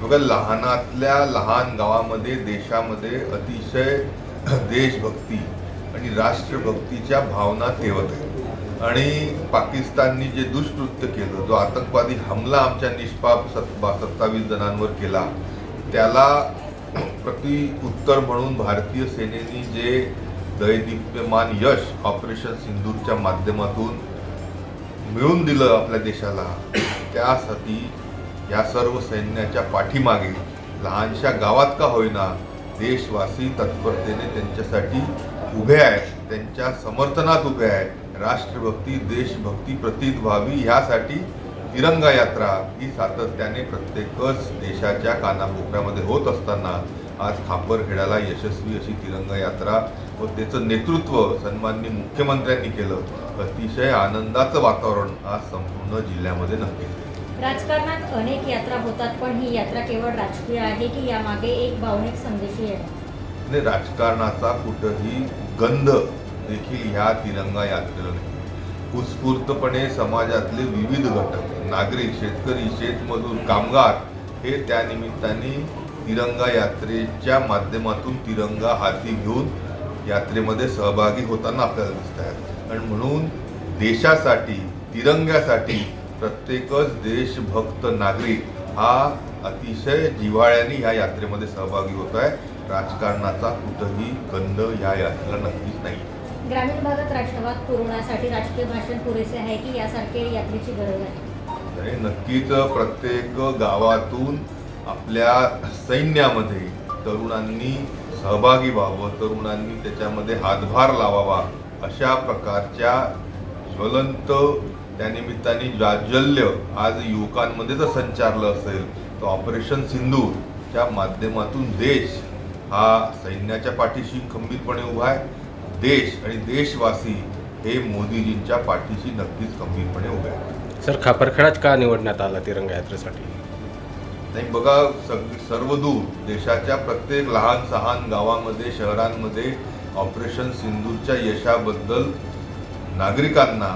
बघा, लहानातल्या लहान गावामध्ये देशामध्ये अतिशय देशभक्ती आणि राष्ट्रभक्तीच्या भावना तेवत आहेत. आणि पाकिस्ताननी जे दुष्कृत्य केलं, जो आतंकवादी हमला आमच्या निष्पाप 27 जणांवर केला, त्याला प्रति उत्तर म्हणून भारतीय सेनेने जे दैदिप्यमान यश ऑपरेशन सिंदूरच्या माध्यमातून मिळवून दिलं आपल्या देशाला, त्यासाठी या सर्व सैन्याच्या पाठीमागे लहानशा गावात का होईना देशवासी तत्परतेने त्यांच्यासाठी उभे आहेत, त्यांच्या समर्थनात उभे आहेत. राष्ट्रभक्ती देशभक्ती प्रतीत व्हावी ह्यासाठी तिरंगा यात्रा ही सातत्याने प्रत्येकच देशाच्या कानाकोपऱ्यामध्ये होत असताना आज खापरखेड्याला यशस्वी अशी तिरंगा यात्रा व त्याचं नेतृत्व सन्माननीय मुख्यमंत्र्यांनी केलं. अतिशय आनंदाचं वातावरण आज संपूर्ण जिल्ह्यामध्ये नक्कीच. राजकारणात अनेक यात्रा होतात, पण ही यात्रा केवळ राजकीय आहे की यामागे एक भावनिक संदेशही आहे? राजकारणाचा कुठंही गंध देखील ह्या तिरंगा यात्रेला नाही. उत्स्फूर्तपणे समाजातले विविध घटक, नागरिक, शेतकरी, शेतमजूर, कामगार हे त्या निमित्ताने तिरंगा यात्रेच्या माध्यमातून तिरंगा हाती घेऊन यात्रेमध्ये सहभागी होताना आपल्याला दिसत आहेत. आणि म्हणून देशासाठी, तिरंग्यासाठी प्रत्येकच देशभक्त नागरिक हा अतिशय जिव्हाळ्याने ह्या यात्रेमध्ये सहभागी होत आहे. राजकारणाचा कुठंही गंध ह्या यात्रेला नक्कीच नाही. ग्रामीण भागात राष्ट्रवाद पुरवण्यासाठी राजकीय भाषण पुरेसे आहे की यासारख्या यात्रेची गरज आहे? नक्कीच प्रत्येक गावातून आपल्या सैन्यामध्ये तरुणांनी सहभागी व्हावं, तरुणांनी त्याच्यामध्ये हातभार लावावा, अशा प्रकारच्या ज्वलंत त्यानिमित्ताने जाज्वल्य आज युवकांमध्ये जर संचारलं असेल तर ऑपरेशन सिंदूरच्या माध्यमातून देश हा सैन्याच्या पाठीशी खंबीरपणे उभा आहे. देश आणि देशवासी हे मोदीजींच्या पाठीशी नक्कीच खंबीरपणे उभे आहेत. सर, खापरखेडाच का निवडण्यात आला तिरंगा यात्रेसाठी? नाही, बघा, सर्वदूर देशाच्या प्रत्येक लहान सहान गावामध्ये, शहरांमध्ये ऑपरेशन सिंदूरच्या यशाबद्दल नागरिकांना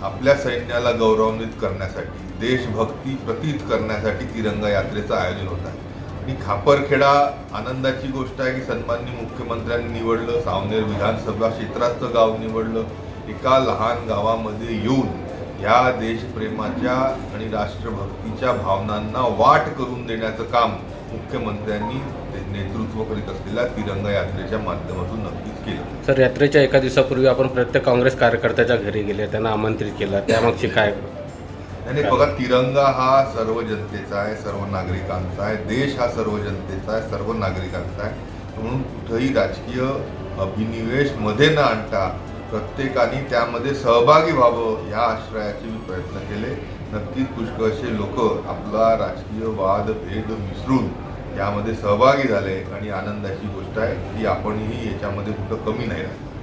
आपल्या सैन्याला गौरवान्वित करण्यासाठी, देशभक्ती प्रतीत करण्यासाठी तिरंगा यात्रेचं आयोजन होत आहे. आणि खापरखेडा आनंदाची गोष्ट आहे की सन्माननीय मुख्यमंत्र्यांनी निवडलं, सावनेर विधानसभा क्षेत्राचं गाव निवडलं. एका लहान गावामध्ये येऊन ह्या देशप्रेमाच्या आणि राष्ट्रभक्तीच्या भावनांना वाट करून देण्याचं काम मुख्यमंत्र्यांनी नेतृत्व करीत असलेल्या तिरंगा यात्रेच्या माध्यमातून नक्कीच केलं. सर, यात्रेच्या एका दिवसापूर्वी आपण प्रत्येक काँग्रेस कार्यकर्त्याच्या घरी गेले, त्यांना आमंत्रित केलं, त्यामागची काय? आणि बघा, तिरंगा हा सर्व जनतेचा आहे, सर्व नागरिकांचा आहे. देश हा सर्व जनतेचा आहे, सर्व नागरिकांचा आहे. म्हणून कुठंही राजकीय अभिनिवेश मध्ये न आणता प्रत्येकाने त्यामध्ये सहभागी व्हावं ह्या आश्रयाचे मी प्रयत्न केले. नक्कीच पुष्कळसे लोक आपला राजकीय वाद भेद विसरून यामध्ये सहभागी झाले आणि आनंदाची गोष्ट आहे की आपणही याच्यामध्ये कुठं कमी नाही राहिलो.